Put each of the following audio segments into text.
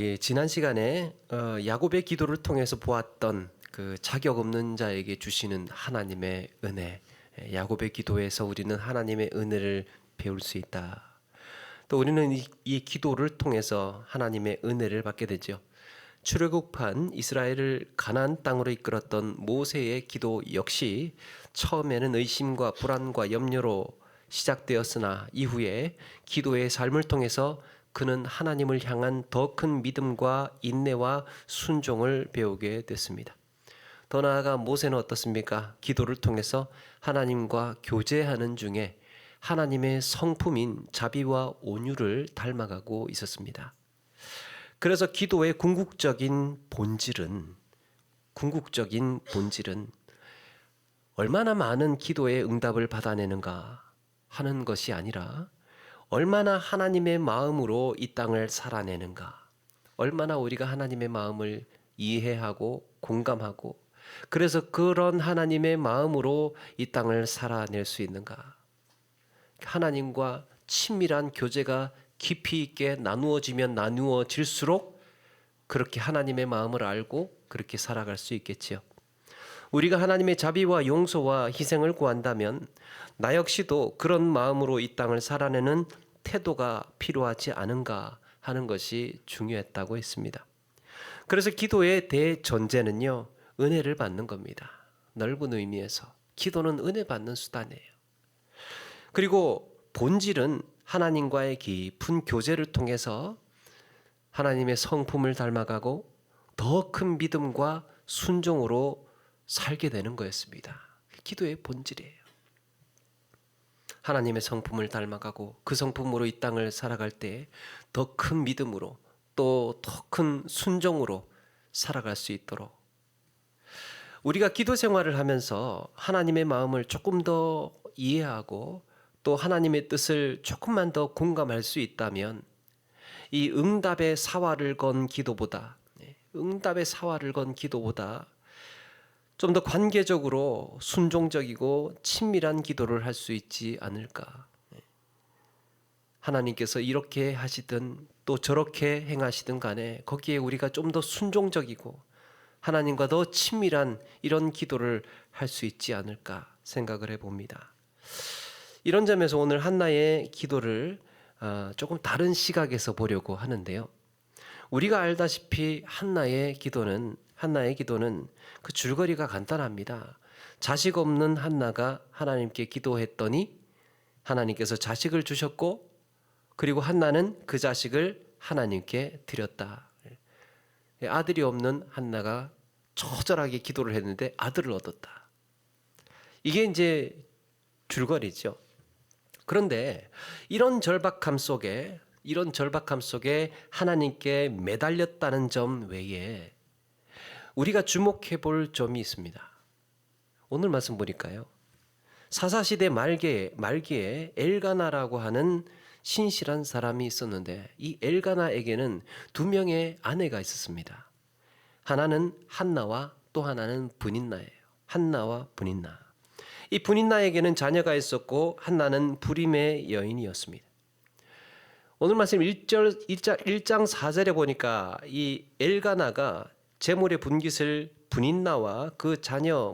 예, 지난 시간에 야곱의 기도를 통해서 보았던 그 자격 없는 자에게 주시는 하나님의 은혜, 야곱의 기도에서 우리는 하나님의 은혜를 배울 수 있다. 또 우리는 이 기도를 통해서 하나님의 은혜를 받게 되죠. 출애굽한 이스라엘을 가나안 땅으로 이끌었던 모세의 기도 역시 처음에는 의심과 불안과 염려로 시작되었으나 이후에 기도의 삶을 통해서 그는 하나님을 향한 더 큰 믿음과 인내와 순종을 배우게 됐습니다. 더 나아가 모세는 어떻습니까? 기도를 통해서 하나님과 교제하는 중에 하나님의 성품인 자비와 온유를 닮아가고 있었습니다. 그래서 기도의 궁극적인 본질은 얼마나 많은 기도의 응답을 받아내는가 하는 것이 아니라 얼마나 하나님의 마음으로 이 땅을 살아내는가, 얼마나 우리가 하나님의 마음을 이해하고 공감하고 그래서 그런 하나님의 마음으로 이 땅을 살아낼 수 있는가. 하나님과 친밀한 교제가 깊이 있게 나누어지면 나누어질수록 그렇게 하나님의 마음을 알고 그렇게 살아갈 수 있겠지요. 우리가 하나님의 자비와 용서와 희생을 구한다면 나 역시도 그런 마음으로 이 땅을 살아내는 태도가 필요하지 않은가 하는 것이 중요했다고 했습니다. 그래서 기도의 대전제는요, 은혜를 받는 겁니다. 넓은 의미에서 기도는 은혜 받는 수단이에요. 그리고 본질은 하나님과의 깊은 교제를 통해서 하나님의 성품을 닮아가고 더 큰 믿음과 순종으로 살게 되는 거였습니다. 기도의 본질이에요. 하나님의 성품을 닮아가고 그 성품으로 이 땅을 살아갈 때 더 큰 믿음으로 또 더 큰 순종으로 살아갈 수 있도록 우리가 기도 생활을 하면서 하나님의 마음을 조금 더 이해하고 또 하나님의 뜻을 조금만 더 공감할 수 있다면 이 응답의 사활을 건 기도보다 좀 더 관계적으로 순종적이고 친밀한 기도를 할 수 있지 않을까. 하나님께서 이렇게 하시든 또 저렇게 행하시든 간에 거기에 우리가 좀 더 순종적이고 하나님과 더 친밀한 이런 기도를 할 수 있지 않을까 생각을 해봅니다. 이런 점에서 오늘 한나의 기도를 조금 다른 시각에서 보려고 하는데요. 우리가 알다시피 한나의 기도는 그 줄거리가 간단합니다. 자식 없는 한나가 하나님께 기도했더니 하나님께서 자식을 주셨고 그리고 한나는 그 자식을 하나님께 드렸다. 아들이 없는 한나가 처절하게 기도를 했는데 아들을 얻었다. 이게 이제 줄거리죠. 그런데 이런 절박함 속에 하나님께 매달렸다는 점 외에 우리가 주목해 볼 점이 있습니다. 오늘 말씀 보니까요. 사사시대 말기에 엘가나라고 하는 신실한 사람이 있었는데 이 엘가나에게는 두 명의 아내가 있었습니다. 하나는 한나와 또 하나는 분인나예요. 한나와 분인나. 이 분인나에게는 자녀가 있었고 한나는 불임의 여인이었습니다. 오늘 말씀 1장 4절에 보니까 이 엘가나가 재물의 분깃을 분인나와 그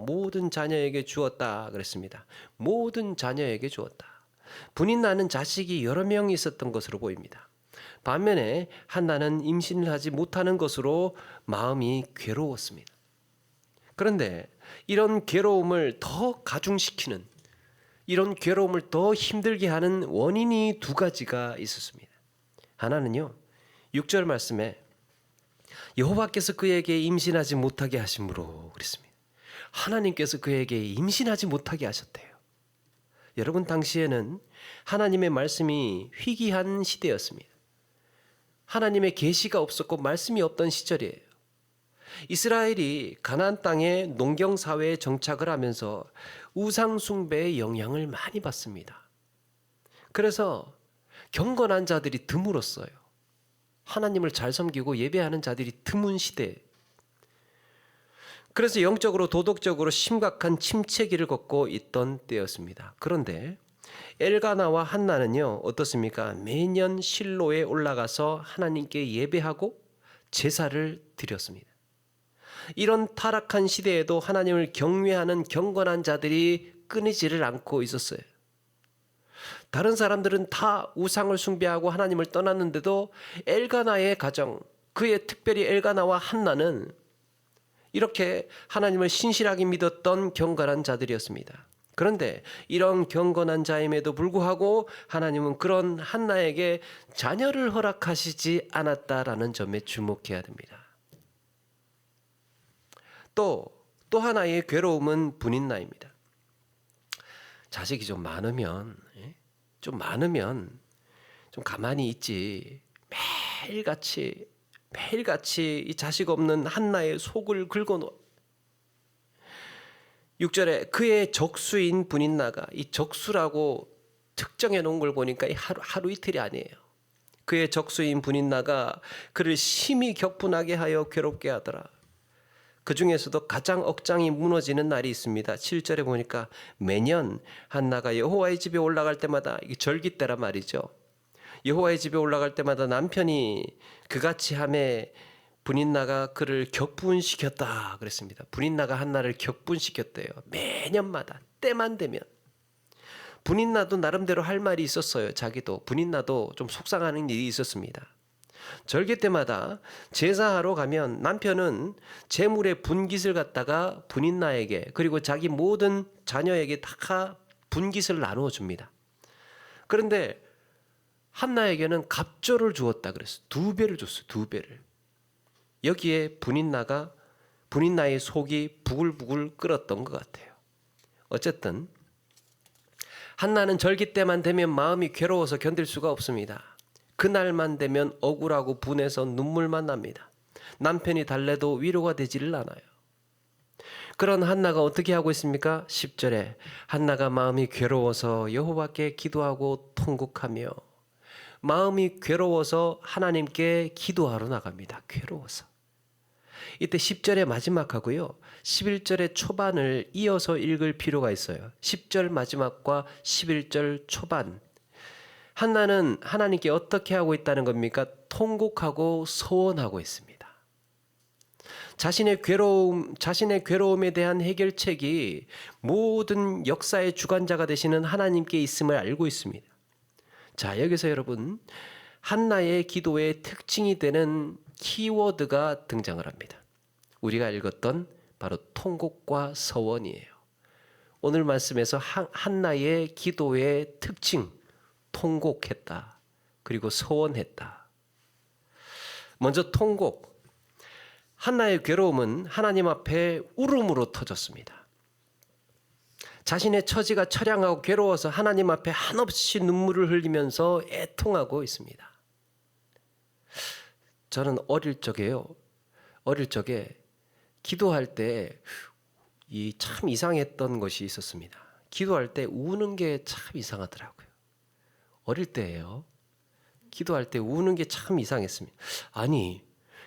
모든 자녀에게 주었다 그랬습니다. 모든 자녀에게 주었다. 분인나는 자식이 여러 명 있었던 것으로 보입니다. 반면에 한나는 임신을 하지 못하는 것으로 마음이 괴로웠습니다. 그런데 이런 괴로움을 더 가중시키는, 이런 괴로움을 더 힘들게 하는 원인이 두 가지가 있었습니다. 하나는요, 6절 말씀에 여호와께서 그에게 임신하지 못하게 하심으로 그랬습니다. 하나님께서 그에게 임신하지 못하게 하셨대요. 여러분, 당시에는 하나님의 말씀이 희귀한 시대였습니다. 하나님의 계시가 없었고 말씀이 없던 시절이에요. 이스라엘이 가나안 땅의 농경 사회에 정착을 하면서 우상 숭배의 영향을 많이 받습니다. 그래서 경건한 자들이 드물었어요. 하나님을 잘 섬기고 예배하는 자들이 드문 시대. 그래서 영적으로 도덕적으로 심각한 침체기를 걷고 있던 때였습니다. 그런데 엘가나와 한나는요, 어떻습니까? 매년 실로에 올라가서 하나님께 예배하고 제사를 드렸습니다. 이런 타락한 시대에도 하나님을 경외하는 경건한 자들이 끊이지를 않고 있었어요. 다른 사람들은 다 우상을 숭배하고 하나님을 떠났는데도 엘가나의 가정, 그의 특별히 엘가나와 한나는 이렇게 하나님을 신실하게 믿었던 경건한 자들이었습니다. 그런데 이런 경건한 자임에도 불구하고 하나님은 그런 한나에게 자녀를 허락하시지 않았다라는 점에 주목해야 됩니다. 또 하나의 괴로움은 분인나입니다. 자식이 좀 많으면 좀 가만히 있지, 매일같이 이 자식 없는 한나의 속을 긁어놓아. 6절에 그의 적수인 분인나가, 이 적수라고 특정해 놓은 걸 보니까 하루 이틀이 아니에요. 그의 적수인 분인나가 그를 심히 격분하게 하여 괴롭게 하더라. 그 중에서도 가장 억장이 무너지는 날이 있습니다. 7절에 보니까 매년 한나가 여호와의 집에 올라갈 때마다, 이게 절기 때란 말이죠. 여호와의 집에 올라갈 때마다 남편이 그같이 하매 분인나가 그를 격분시켰다 그랬습니다. 분인나가 한나를 격분시켰대요. 매년마다 때만 되면. 분인나도 나름대로 할 말이 있었어요. 자기도 분인나도 좀 속상하는 일이 있었습니다. 절기 때마다 제사하러 가면 남편은 제물의 분깃을 갖다가 분인나에게 그리고 자기 모든 자녀에게 다 분깃을 나누어 줍니다. 그런데 한나에게는 갑조를 주었다 그랬어요. 2배를 줬어요. 2배를. 여기에 분인나의 속이 부글부글 끓었던 것 같아요. 어쨌든 한나는 절기 때만 되면 마음이 괴로워서 견딜 수가 없습니다. 그날만 되면 억울하고 분해서 눈물만 납니다. 남편이 달래도 위로가 되지를 않아요. 그런 한나가 어떻게 하고 있습니까? 10절에 한나가 마음이 괴로워서 여호와께 기도하고 통곡하며, 마음이 괴로워서 하나님께 기도하러 나갑니다. 괴로워서. 이때 10절의 마지막하고요 11절의 초반을 이어서 읽을 필요가 있어요. 10절 마지막과 11절 초반. 한나는 하나님께 어떻게 하고 있다는 겁니까? 통곡하고 서원하고 있습니다. 자신의 괴로움에 대한 해결책이 모든 역사의 주관자가 되시는 하나님께 있음을 알고 있습니다. 자, 여기서 여러분, 한나의 기도의 특징이 되는 키워드가 등장을 합니다. 우리가 읽었던 바로 통곡과 서원이에요. 오늘 말씀에서 한나의 기도의 특징, 통곡했다. 그리고 서원했다. 먼저 통곡. 한나의 괴로움은 하나님 앞에 울음으로 터졌습니다. 자신의 처지가 처량하고 괴로워서 하나님 앞에 한없이 눈물을 흘리면서 애통하고 있습니다. 저는 어릴 적에 기도할 때 참 이상했던 것이 있었습니다. 기도할 때 우는 게 참 이상하더라고요. 어릴 때예요. 기도할 때 우는 게 참 이상했습니다. 아니,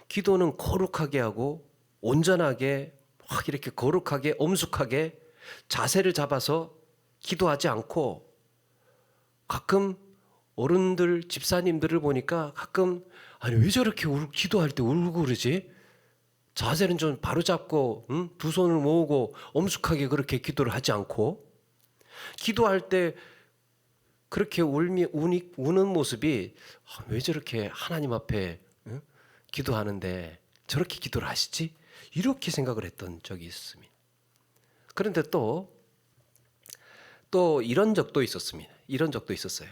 기도는 거룩하게 하고 온전하게 확 이렇게 거룩하게 엄숙하게 자세를 잡아서 기도하지 않고, 가끔 어른들 집사님들을 보니까 가끔 아니 왜 저렇게 기도할 때 울고 그러지? 자세는 좀 바로 잡고 두 손을 모으고 엄숙하게 그렇게 기도를 하지 않고, 기도할 때 그렇게 우는 모습이 왜 저렇게 하나님 앞에 기도하는데 저렇게 기도를 하시지? 이렇게 생각을 했던 적이 있습니다. 그런데 또 이런 적도 있었습니다. 이런 적도 있었어요.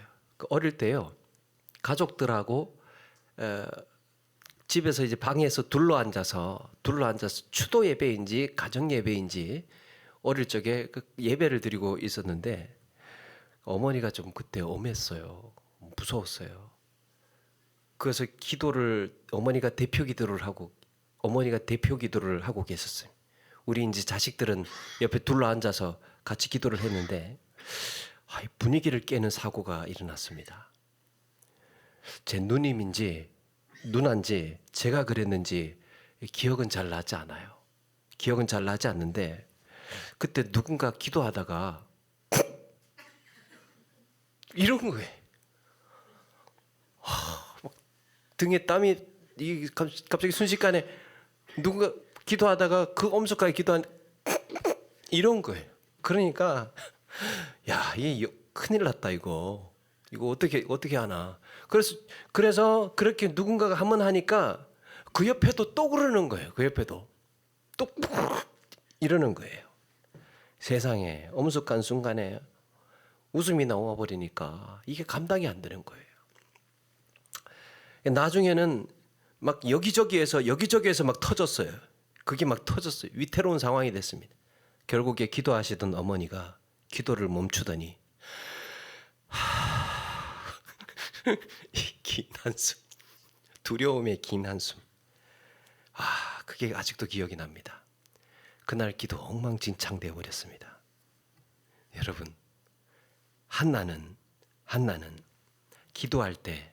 어릴 때요, 가족들하고 집에서 이제 방에서 둘러앉아서 추도 예배인지 가정 예배인지 어릴 적에 그 예배를 드리고 있었는데, 어머니가 좀 그때 엄했어요. 무서웠어요. 그래서 어머니가 대표 기도를 하고 계셨어요. 우리 이제 자식들은 옆에 둘러앉아서 같이 기도를 했는데 분위기를 깨는 사고가 일어났습니다. 제 누님인지 누나인지 제가 그랬는지 기억은 잘 나지 않는데, 그때 누군가 기도하다가 이런 거예요. 등에 땀이 갑자기 순식간에 누군가 기도하다가 그 엄숙하게 기도한 이런 거예요. 그러니까 야, 이게 큰일 났다 이거 어떻게 하나. 그래서 그렇게 누군가가 한번 하니까 그 옆에도 또 그러는 거예요. 그 옆에도 또 이러는 거예요. 세상에 엄숙한 순간에 웃음이 나와 버리니까 이게 감당이 안 되는 거예요. 나중에는 막 여기저기에서 막 터졌어요. 그게 막 터졌어요. 위태로운 상황이 됐습니다. 결국에 기도하시던 어머니가 기도를 멈추더니 긴 한숨, 두려움의 긴 한숨. 그게 아직도 기억이 납니다. 그날 기도 엉망진창되어 버렸습니다. 여러분, 한나는 기도할 때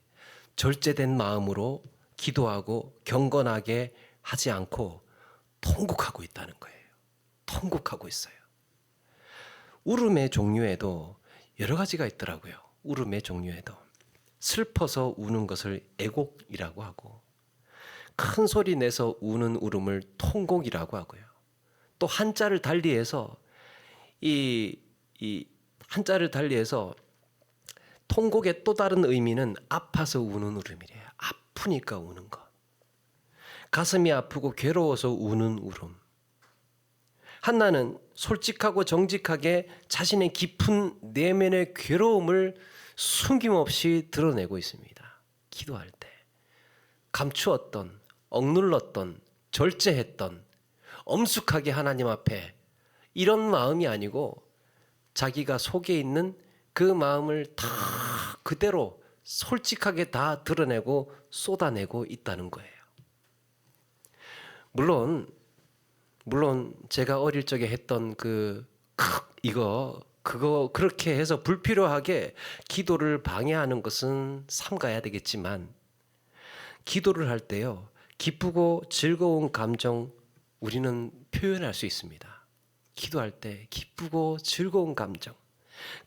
절제된 마음으로 기도하고 경건하게 하지 않고 통곡하고 있다는 거예요. 통곡하고 있어요. 울음의 종류에도 여러 가지가 있더라고요. 울음의 종류에도 슬퍼서 우는 것을 애곡이라고 하고, 큰 소리 내서 우는 울음을 통곡이라고 하고요. 또 한자를 달리해서 이 한자를 달리해서 통곡의 또 다른 의미는 아파서 우는 울음이래요. 아프니까 우는 것. 가슴이 아프고 괴로워서 우는 울음. 한나는 솔직하고 정직하게 자신의 깊은 내면의 괴로움을 숨김없이 드러내고 있습니다. 기도할 때 감추었던, 억눌렀던, 절제했던, 엄숙하게 하나님 앞에 이런 마음이 아니고 자기가 속에 있는 그 마음을 다 그대로 솔직하게 다 드러내고 쏟아내고 있다는 거예요. 물론 제가 어릴 적에 했던 그거 그렇게 해서 불필요하게 기도를 방해하는 것은 삼가야 되겠지만, 기도를 할 때요, 기쁘고 즐거운 감정 우리는 표현할 수 있습니다. 기도할 때 기쁘고 즐거운 감정.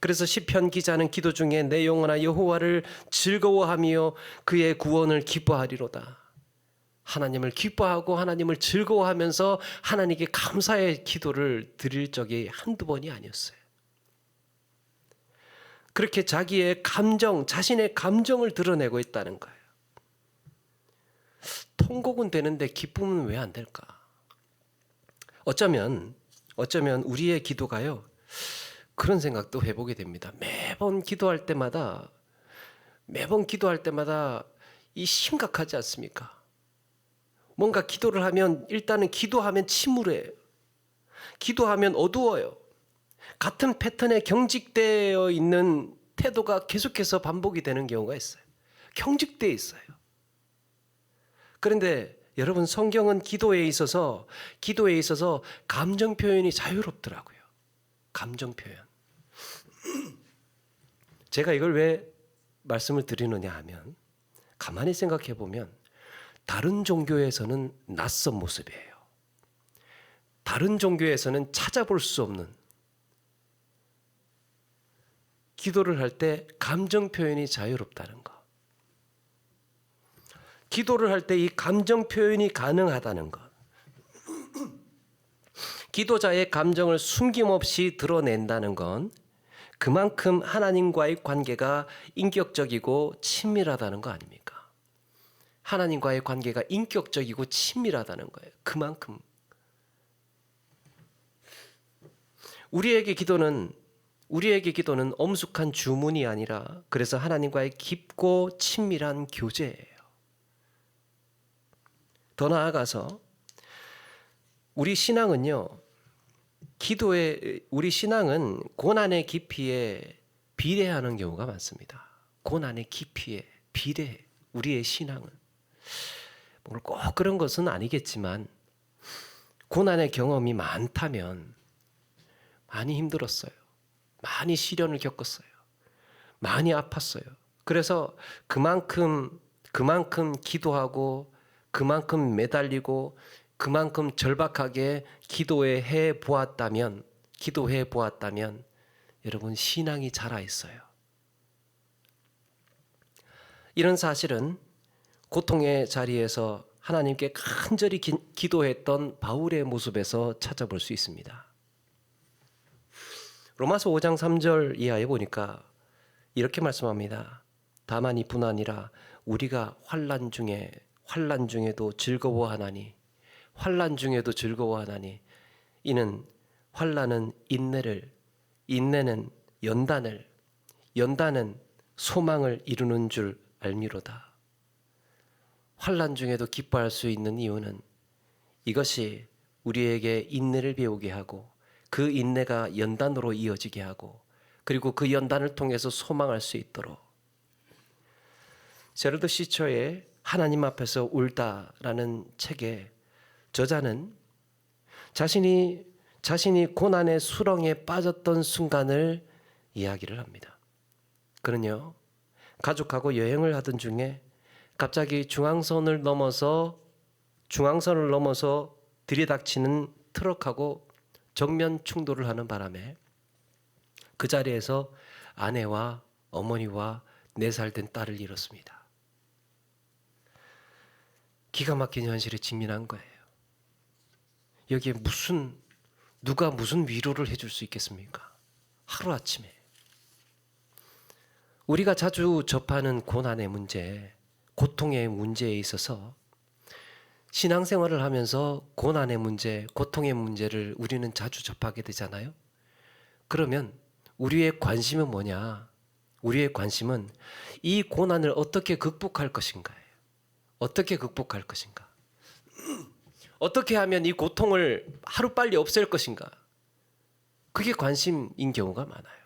그래서 시편 기자는 기도 중에 내 영혼아 여호와를 즐거워하며 그의 구원을 기뻐하리로다. 하나님을 기뻐하고 하나님을 즐거워하면서 하나님께 감사의 기도를 드릴 적이 한두 번이 아니었어요. 그렇게 자기의 감정, 자신의 감정을 드러내고 있다는 거예요. 통곡은 되는데 기쁨은 왜 안 될까? 어쩌면 우리의 기도가요, 그런 생각도 해보게 됩니다. 매번 기도할 때마다 이 심각하지 않습니까? 뭔가 기도를 하면 일단은 기도하면 침울해요. 기도하면 어두워요. 같은 패턴에 경직되어 있는 태도가 계속해서 반복이 되는 경우가 있어요. 경직되어 있어요. 그런데 여러분, 성경은 기도에 있어서 감정 표현이 자유롭더라고요. 감정 표현. 제가 이걸 왜 말씀을 드리느냐 하면, 가만히 생각해 보면 다른 종교에서는 낯선 모습이에요. 다른 종교에서는 찾아볼 수 없는, 기도를 할 때 감정 표현이 자유롭다는 것. 기도를 할 때 이 감정 표현이 가능하다는 것. 기도자의 감정을 숨김없이 드러낸다는 건 그만큼 하나님과의 관계가 인격적이고 친밀하다는 거 아닙니까? 하나님과의 관계가 인격적이고 친밀하다는 거예요. 그만큼. 우리에게 기도는 엄숙한 주문이 아니라, 그래서 하나님과의 깊고 친밀한 교제예요. 더 나아가서 우리 신앙은 고난의 깊이에 비례하는 경우가 많습니다. 고난의 깊이에 비례해. 우리의 신앙은 꼭 그런 것은 아니겠지만, 고난의 경험이 많다면 많이 힘들었어요. 많이 시련을 겪었어요. 많이 아팠어요. 그래서 그만큼 기도하고, 그만큼 매달리고, 그만큼 절박하게 기도해 보았다면 여러분, 신앙이 자라 있어요. 이런 사실은 고통의 자리에서 하나님께 간절히 기도했던 바울의 모습에서 찾아볼 수 있습니다. 로마서 5장 3절 이하에 보니까 이렇게 말씀합니다. 다만 이뿐 아니라 우리가 환난 중에도 즐거워하나니 이는 환난은 인내를, 인내는 연단은 소망을 이루는 줄 알미로다. 환난 중에도 기뻐할 수 있는 이유는 이것이 우리에게 인내를 배우게 하고 그 인내가 연단으로 이어지게 하고 그리고 그 연단을 통해서 소망할 수 있도록. 제러드 시처의 하나님 앞에서 울다라는 책의 저자는 자신이 고난의 수렁에 빠졌던 순간을 이야기를 합니다. 그는요, 가족하고 여행을 하던 중에 갑자기 중앙선을 넘어서 들이닥치는 트럭하고 정면 충돌을 하는 바람에 그 자리에서 아내와 어머니와 4살 된 딸을 잃었습니다. 기가 막힌 현실에 직면한 거예요. 여기에 누가 무슨 위로를 해줄 수 있겠습니까? 하루아침에. 우리가 자주 접하는 고난의 문제, 고통의 문제에 있어서 신앙생활을 하면서 고난의 문제, 고통의 문제를 우리는 자주 접하게 되잖아요. 그러면 우리의 관심은 뭐냐? 우리의 관심은 이 고난을 어떻게 극복할 것인가예요. 어떻게 극복할 것인가? 어떻게 하면 이 고통을 하루빨리 없앨 것인가? 그게 관심인 경우가 많아요.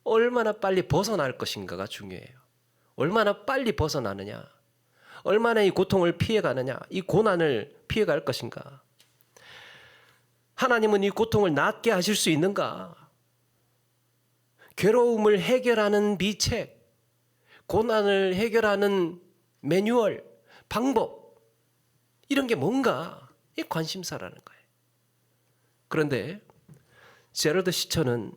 얼마나 빨리 벗어날 것인가가 중요해요. 얼마나 빨리 벗어나느냐? 얼마나 이 고통을 피해가느냐? 이 고난을 피해갈 것인가? 하나님은 이 고통을 낫게 하실 수 있는가? 괴로움을 해결하는 비책, 고난을 해결하는 매뉴얼, 방법, 이런 게 뭔가? 이 관심사라는 거예요. 그런데 제러드 시처는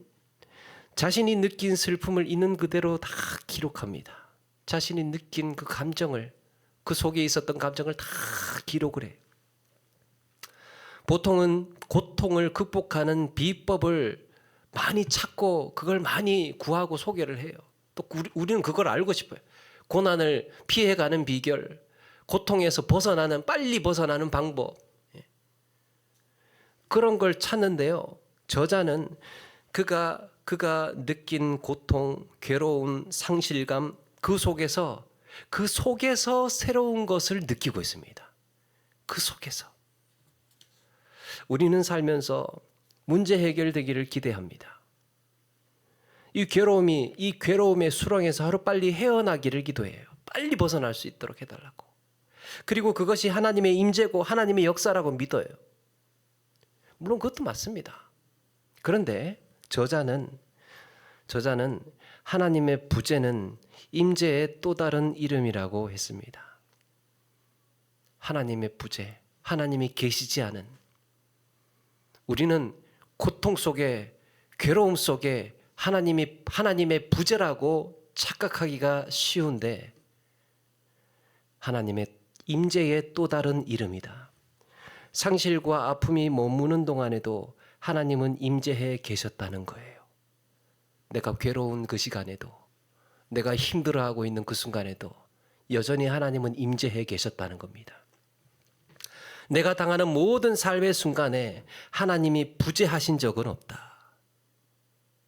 자신이 느낀 슬픔을 있는 그대로 다 기록합니다. 자신이 느낀 그 감정을, 그 속에 있었던 감정을 다 기록을 해요. 보통은 고통을 극복하는 비법을 많이 찾고 그걸 많이 구하고 소개를 해요. 또 우리는 그걸 알고 싶어요. 고난을 피해가는 비결, 고통에서 빨리 벗어나는 방법, 그런 걸 찾는데요. 저자는 그가 느낀 고통, 괴로움, 상실감, 그 속에서 새로운 것을 느끼고 있습니다. 그 속에서. 우리는 살면서 문제 해결되기를 기대합니다. 이 괴로움의 수렁에서 하루빨리 헤어나기를 기도해요. 빨리 벗어날 수 있도록 해달라고. 그리고 그것이 하나님의 임재고 하나님의 역사라고 믿어요. 물론 그것도 맞습니다. 그런데 저자는 하나님의 부재는 임재의 또 다른 이름이라고 했습니다. 하나님의 부재, 하나님이 계시지 않은. 우리는 고통 속에, 괴로움 속에 하나님의 부재라고 착각하기가 쉬운데 하나님의 임재의 또 다른 이름이다. 상실과 아픔이 머무는 동안에도 하나님은 임재해 계셨다는 거예요. 내가 괴로운 그 시간에도, 내가 힘들어하고 있는 그 순간에도 여전히 하나님은 임재해 계셨다는 겁니다. 내가 당하는 모든 삶의 순간에 하나님이 부재하신 적은 없다.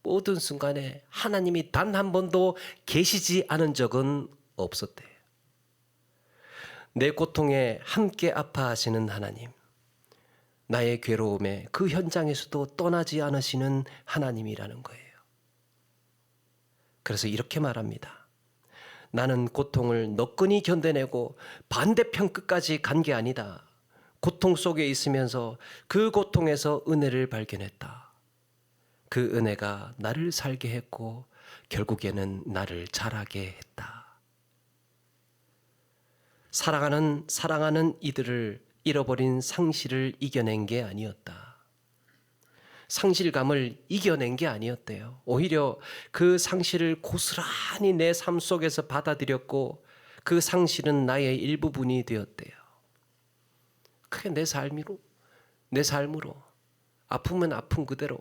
모든 순간에 하나님이 단 한 번도 계시지 않은 적은 없었대. 내 고통에 함께 아파하시는 하나님, 나의 괴로움에 그 현장에서도 떠나지 않으시는 하나님이라는 거예요. 그래서 이렇게 말합니다. 나는 고통을 너끈히 견뎌내고 반대편 끝까지 간 게 아니다. 고통 속에 있으면서 그 고통에서 은혜를 발견했다. 그 은혜가 나를 살게 했고 결국에는 나를 자라게 했다. 사랑하는 이들을 잃어버린 상실을 이겨낸 게 아니었다. 상실감을 이겨낸 게 아니었대요. 오히려 그 상실을 고스란히 내 삶 속에서 받아들였고 그 상실은 나의 일부분이 되었대요. 그게 내 삶으로 아프면 아픈 그대로,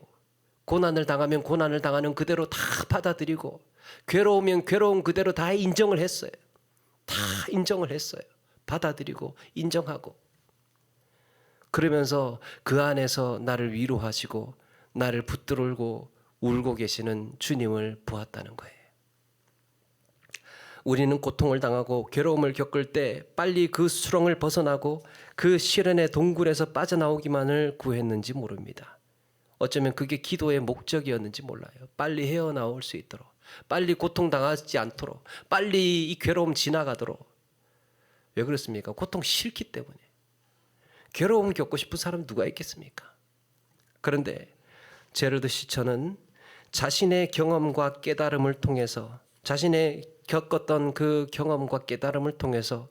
고난을 당하면 고난을 당하는 그대로 다 받아들이고, 괴로우면 괴로운 그대로 다 인정을 했어요. 다 인정을 했어요. 받아들이고 인정하고. 그러면서 그 안에서 나를 위로하시고 나를 붙들고 울고 계시는 주님을 보았다는 거예요. 우리는 고통을 당하고 괴로움을 겪을 때 빨리 그 수렁을 벗어나고 그 시련의 동굴에서 빠져나오기만을 구했는지 모릅니다. 어쩌면 그게 기도의 목적이었는지 몰라요. 빨리 헤어나올 수 있도록, 빨리 고통당하지 않도록, 빨리 이 괴로움 지나가도록. 왜 그렇습니까? 고통 싫기 때문에. 괴로움 겪고 싶은 사람 누가 있겠습니까? 그런데 제러드 시처는 자신의 경험과 깨달음을 통해서, 자신의 겪었던 그 경험과 깨달음을 통해서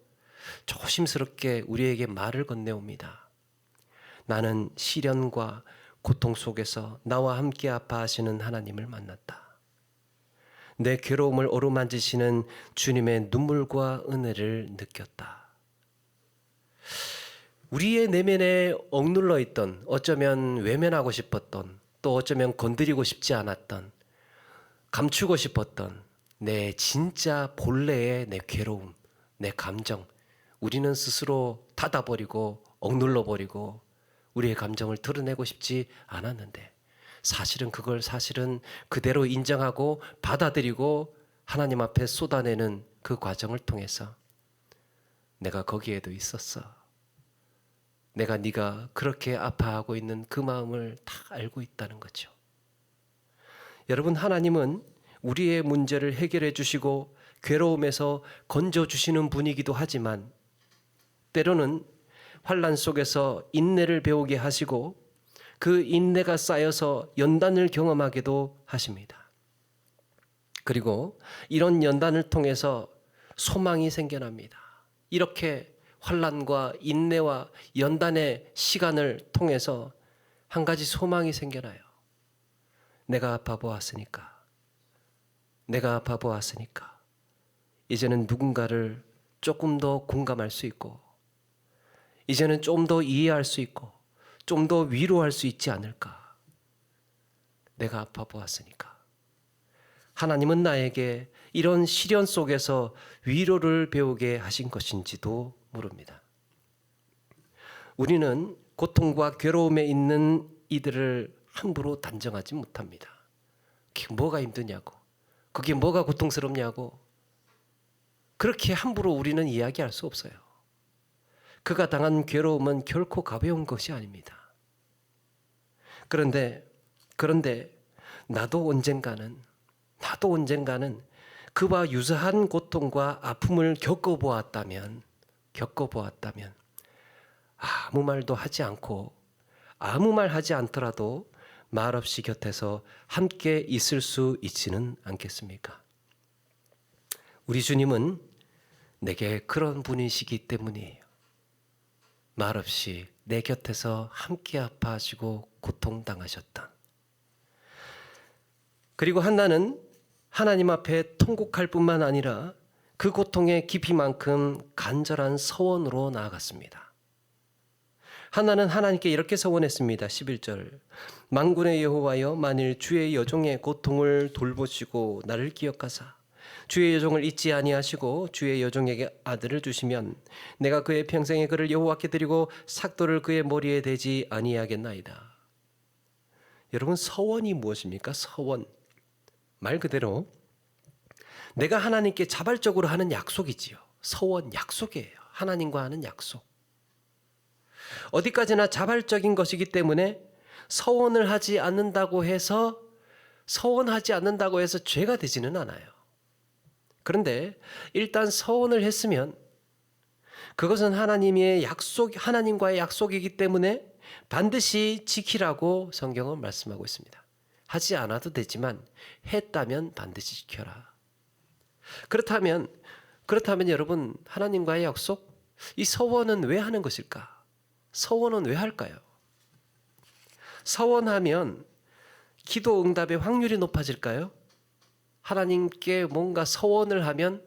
조심스럽게 우리에게 말을 건네옵니다. 나는 시련과 고통 속에서 나와 함께 아파하시는 하나님을 만났다. 내 괴로움을 어루만지시는 주님의 눈물과 은혜를 느꼈다. 우리의 내면에 억눌러 있던, 어쩌면 외면하고 싶었던, 또 어쩌면 건드리고 싶지 않았던, 감추고 싶었던 내 진짜 본래의 내 괴로움, 내 감정, 우리는 스스로 닫아버리고 억눌러버리고 우리의 감정을 드러내고 싶지 않았는데, 사실은 그걸 그대로 인정하고 받아들이고 하나님 앞에 쏟아내는 그 과정을 통해서 내가 거기에도 있었어. 내가 네가 그렇게 아파하고 있는 그 마음을 다 알고 있다는 거죠. 여러분, 하나님은 우리의 문제를 해결해 주시고 괴로움에서 건져 주시는 분이기도 하지만, 때로는 환난 속에서 인내를 배우게 하시고 그 인내가 쌓여서 연단을 경험하게도 하십니다. 그리고 이런 연단을 통해서 소망이 생겨납니다. 이렇게 환난과 인내와 연단의 시간을 통해서 한 가지 소망이 생겨나요. 내가 아파 보았으니까, 이제는 누군가를 조금 더 공감할 수 있고, 이제는 좀 더 이해할 수 있고, 좀 더 위로할 수 있지 않을까. 내가 아파 보았으니까. 하나님은 나에게 이런 시련 속에서 위로를 배우게 하신 것인지도 모릅니다. 우리는 고통과 괴로움에 있는 이들을 함부로 단정하지 못합니다. 그게 뭐가 힘드냐고, 그게 뭐가 고통스럽냐고, 그렇게 함부로 우리는 이야기할 수 없어요. 그가 당한 괴로움은 결코 가벼운 것이 아닙니다. 그런데 나도 언젠가는 그와 유사한 고통과 아픔을 겪어보았다면 아무 말도 하지 않고, 아무 말 하지 않더라도 말없이 곁에서 함께 있을 수 있지는 않겠습니까? 우리 주님은 내게 그런 분이시기 때문이에요. 말없이 내 곁에서 함께 아파하시고 고통당하셨던. 그리고 한나는 하나님 앞에 통곡할 뿐만 아니라 그 고통의 깊이만큼 간절한 서원으로 나아갔습니다. 한나는 하나님께 이렇게 서원했습니다. 11절, 만군의 여호와여, 만일 주의 여종의 고통을 돌보시고 나를 기억하사 주의 여종을 잊지 아니하시고 주의 여종에게 아들을 주시면 내가 그의 평생에 그를 여호와께 드리고 삭도를 그의 머리에 대지 아니하겠나이다. 여러분, 서원이 무엇입니까? 서원, 말 그대로 내가 하나님께 자발적으로 하는 약속이지요. 서원, 약속이에요. 하나님과 하는 약속. 어디까지나 자발적인 것이기 때문에 서원하지 않는다고 해서 죄가 되지는 않아요. 그런데 일단 서원을 했으면 그것은 하나님과의 약속이기 때문에 반드시 지키라고 성경은 말씀하고 있습니다. 하지 않아도 되지만 했다면 반드시 지켜라. 그렇다면 여러분, 하나님과의 약속, 이 서원은 왜 하는 것일까? 서원은 왜 할까요? 서원하면 기도 응답의 확률이 높아질까요? 하나님께 뭔가 서원을 하면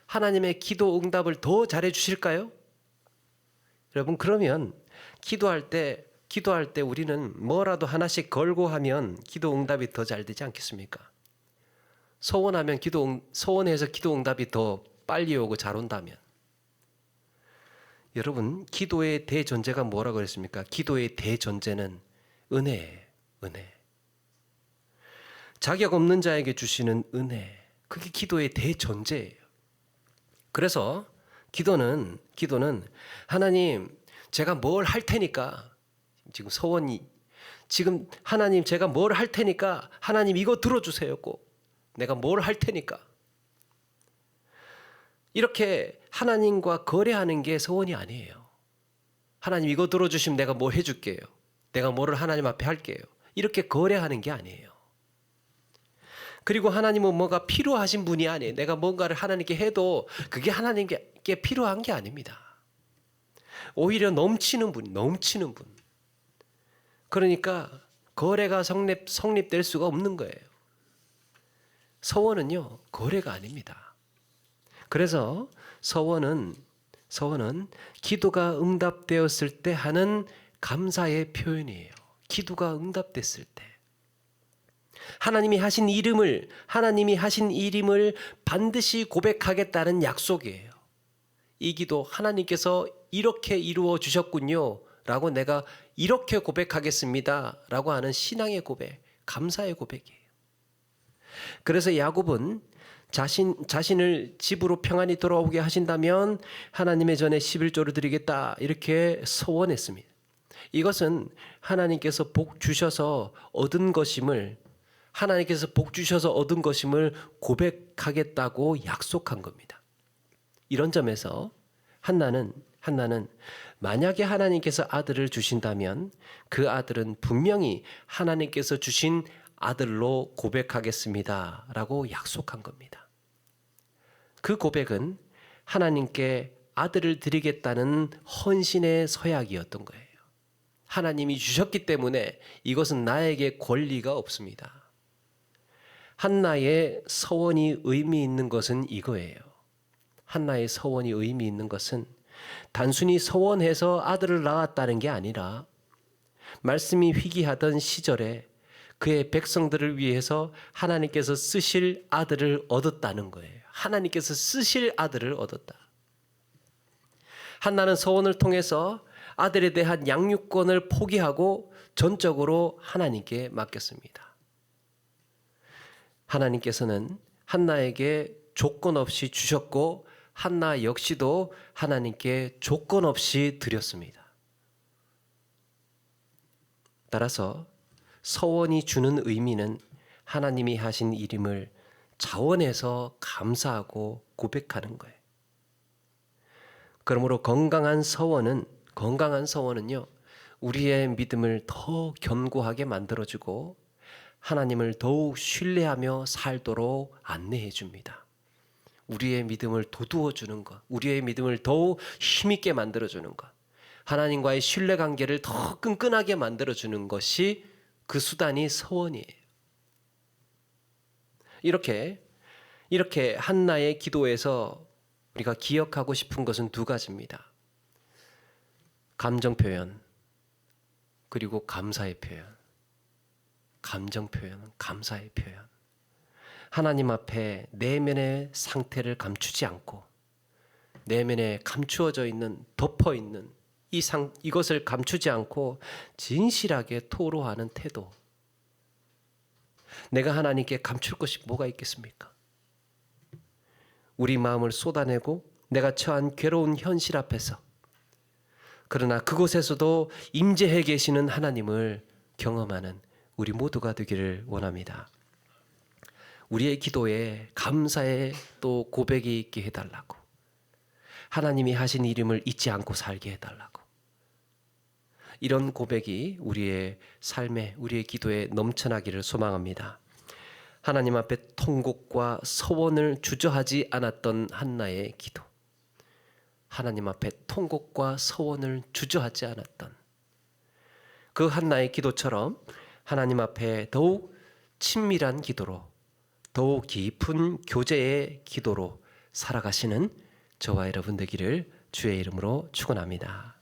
하나님의 기도 응답을 더 잘해 주실까요? 여러분, 그러면 기도할 때 우리는 뭐라도 하나씩 걸고 하면 기도 응답이 더 잘 되지 않겠습니까? 소원해서 기도 응답이 더 빨리 오고 잘 온다면. 여러분, 기도의 대전제가 뭐라고 그랬습니까? 기도의 대전제는 은혜예요. 은혜. 자격 없는 자에게 주시는 은혜. 그게 기도의 대전제예요. 그래서 기도는 하나님, 제가 뭘 할 테니까, 지금 하나님, 제가 뭘 할 테니까 하나님 이거 들어주세요. 꼭 내가 뭘 할 테니까. 이렇게 하나님과 거래하는 게 소원이 아니에요. 하나님 이거 들어주시면 내가 뭐 해줄게요. 내가 뭐를 하나님 앞에 할게요. 이렇게 거래하는 게 아니에요. 그리고 하나님은 뭐가 필요하신 분이 아니에요. 내가 뭔가를 하나님께 해도 그게 하나님께 필요한 게 아닙니다. 오히려 넘치는 분. 그러니까 거래가 성립될 수가 없는 거예요. 서원은요, 거래가 아닙니다. 그래서 서원은 기도가 응답되었을 때 하는 감사의 표현이에요. 기도가 응답됐을 때. 하나님이 하신 일임을 반드시 고백하겠다는 약속이에요. 이 기도 하나님께서 이렇게 이루어 주셨군요 라고 내가 이렇게 고백하겠습니다 라고 하는 신앙의 고백, 감사의 고백이에요. 그래서 야곱은 자신을 집으로 평안히 돌아오게 하신다면 하나님의 전에 11조를 드리겠다 이렇게 소원했습니다. 이것은 하나님께서 복 주셔서 얻은 것임을 고백하겠다고 약속한 겁니다. 이런 점에서 한나는 만약에 하나님께서 아들을 주신다면 그 아들은 분명히 하나님께서 주신 아들로 고백하겠습니다 라고 약속한 겁니다. 그 고백은 하나님께 아들을 드리겠다는 헌신의 서약이었던 거예요. 하나님이 주셨기 때문에 이것은 나에게 권리가 없습니다. 한나의 서원이 의미 있는 것은 이거예요. 한나의 서원이 의미 있는 것은 단순히 서원해서 아들을 낳았다는 게 아니라 말씀이 희귀하던 시절에 그의 백성들을 위해서 하나님께서 쓰실 아들을 얻었다는 거예요. 하나님께서 쓰실 아들을 얻었다. 한나는 서원을 통해서 아들에 대한 양육권을 포기하고 전적으로 하나님께 맡겼습니다. 하나님께서는 한나에게 조건 없이 주셨고 한나 역시도 하나님께 조건 없이 드렸습니다. 따라서 서원이 주는 의미는 하나님이 하신 일임을 자원해서 감사하고 고백하는 거예요. 그러므로 건강한 서원은요, 우리의 믿음을 더 견고하게 만들어주고 하나님을 더욱 신뢰하며 살도록 안내해 줍니다. 우리의 믿음을 돋우어주는 것, 우리의 믿음을 더욱 힘있게 만들어주는 것, 하나님과의 신뢰관계를 더 끈끈하게 만들어주는 것이 그 수단이 서원이에요. 이렇게 한나의 기도에서 우리가 기억하고 싶은 것은 두 가지입니다. 감정 표현, 그리고 감사의 표현. 감정 표현, 감사의 표현. 하나님 앞에 내면의 상태를 감추지 않고 내면에 감추어져 있는, 덮어 있는 이것을 감추지 않고 진실하게 토로하는 태도. 내가 하나님께 감출 것이 뭐가 있겠습니까? 우리 마음을 쏟아내고 내가 처한 괴로운 현실 앞에서, 그러나 그곳에서도 임재해 계시는 하나님을 경험하는 우리 모두가 되기를 원합니다. 우리의 기도에 감사의 또 고백이 있게 해달라고, 하나님이 하신 일임을 잊지 않고 살게 해달라고, 이런 고백이 우리의 삶에, 우리의 기도에 넘쳐나기를 소망합니다. 하나님 앞에 통곡과 서원을 주저하지 않았던 한나의 기도, 하나님 앞에 통곡과 서원을 주저하지 않았던 그 한나의 기도처럼 하나님 앞에 더욱 친밀한 기도로, 더욱 깊은 교제의 기도로 살아가시는 저와 여러분 되기를 주의 이름으로 축원합니다.